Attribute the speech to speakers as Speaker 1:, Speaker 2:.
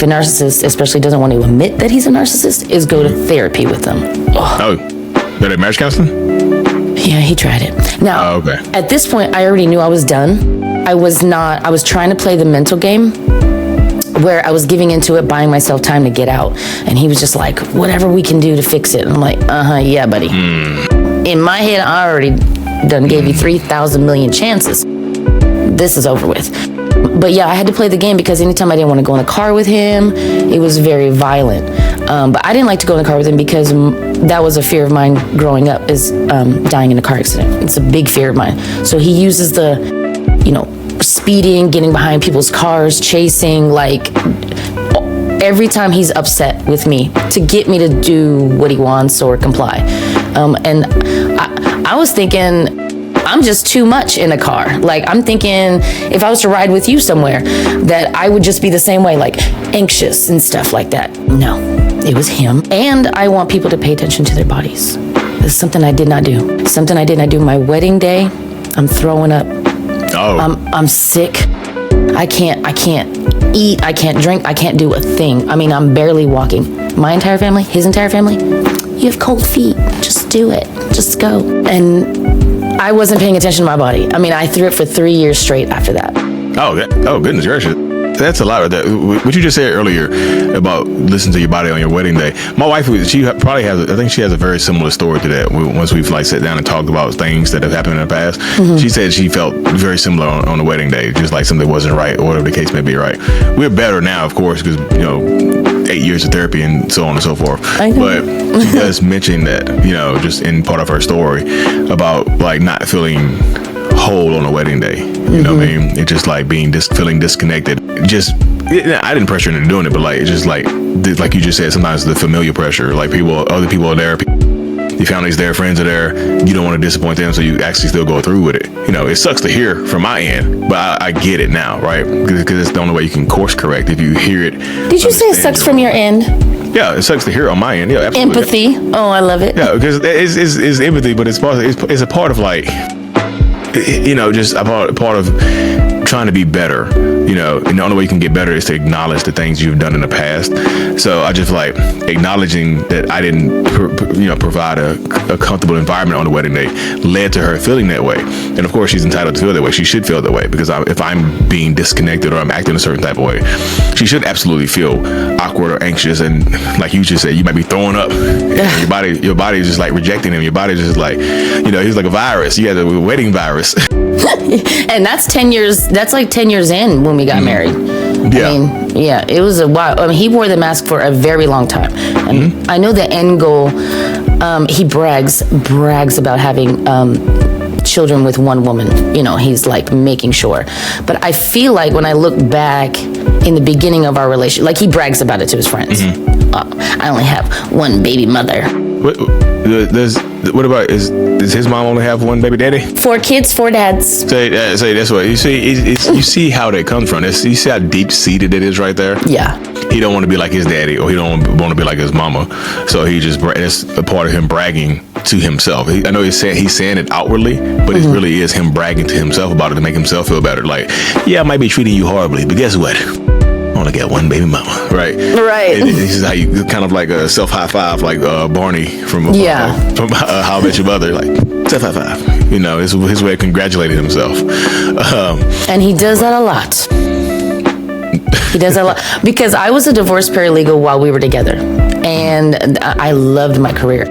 Speaker 1: if a narcissist especially doesn't want to admit that he's a narcissist, is go to therapy with them.
Speaker 2: Oh, they're at marriage counseling?
Speaker 1: Yeah, he tried it. Now,
Speaker 2: okay.
Speaker 1: At this point, I already knew I was done. I was trying to play the mental game where I was giving into it, buying myself time to get out. And he was just like, whatever we can do to fix it. And I'm like, yeah, buddy. In my head, I already done gave you 3,000 million chances. This is over with. But yeah, I had to play the game because anytime I didn't want to go in a car with him, it was very violent. But I didn't like to go in a car with him because that was a fear of mine growing up, is dying in a car accident. It's a big fear of mine. So he uses the, speeding, getting behind people's cars, chasing, like every time he's upset with me to get me to do what he wants or comply. And I was thinking, I'm just too much in a car. Like, I'm thinking if I was to ride with you somewhere, that I would just be the same way, like anxious and stuff like that. No, it was him. And I want people to pay attention to their bodies. It's something I did not do. Something I did not do. My wedding day, I'm throwing up.
Speaker 2: Oh.
Speaker 1: I'm sick. I can't eat. I can't drink. I can't do a thing. I mean, I'm barely walking. My entire family, his entire family, you have cold feet. Just do it. Just go. And I wasn't paying attention to my body. I mean, I threw it for 3 years straight after that.
Speaker 2: Oh, goodness gracious. That's a lot of that. What you just said earlier about listening to your body on your wedding day. My wife, she probably has, I think she has a very similar story to that. Once we've sat down and talked about things that have happened in the past, she said she felt very similar on the wedding day, just like something wasn't right or whatever the case may be, right? We're better now, of course, because, 8 years of therapy and so on and so forth.
Speaker 1: I know.
Speaker 2: But she does mention that, just in part of her story about like not feeling whole on a wedding day. You know what I mean? It's just like feeling disconnected. I didn't pressure into doing it, but like it's just like you just said, sometimes the familiar pressure, like other people are there, your family's there, friends are there, you don't want to disappoint them, so you actually still go through with it. It sucks to hear from my end, but I get it now, right? Because it's the only way you can course correct if you hear it.
Speaker 1: Did you say it sucks from your end?
Speaker 2: Yeah, it sucks to hear on my end. Yeah, absolutely.
Speaker 1: Empathy. Oh, I love it.
Speaker 2: Yeah, because it's empathy, but it's a part of like, just a part of trying to be better, and the only way you can get better is to acknowledge the things you've done in the past. So I just like acknowledging that I didn't, provide a comfortable environment on the wedding day led to her feeling that way. And of course, she's entitled to feel that way. She should feel that way because if I'm being disconnected or I'm acting a certain type of way, she should absolutely feel awkward or anxious. And like you just said, you might be throwing up. And your body is just like rejecting him. Your body is just like, he's like a virus. You had a wedding virus.
Speaker 1: And that's 10 years. That's like 10 years in when we got married.
Speaker 2: Yeah.
Speaker 1: I mean, yeah, it was a while. I mean, he wore the mask for a very long time. And I know the end goal, he brags about having children with one woman. He's like making sure. But I feel like when I look back in the beginning of our relationship, like he brags about it to his friends. I only have one baby mother.
Speaker 2: What about, does his mom only have one baby daddy?
Speaker 1: 4 kids, 4 dads.
Speaker 2: Say that's what you see. You see how that comes from. You see how deep seated it is right there.
Speaker 1: Yeah.
Speaker 2: He don't want to be like his daddy, or he don't want to be like his mama. So that's a part of him bragging to himself. I know he's saying it outwardly, but it really is him bragging to himself about it to make himself feel better. Like, yeah, I might be treating you horribly, but guess what? I only got one baby mama, right?
Speaker 1: Right.
Speaker 2: This is how you kind of like a self high five, like Barney from How I Met Your Mother, like self high five. It's his way of congratulating himself.
Speaker 1: And he does that a lot. He does that a lot because I was a divorce paralegal while we were together, and I loved my career.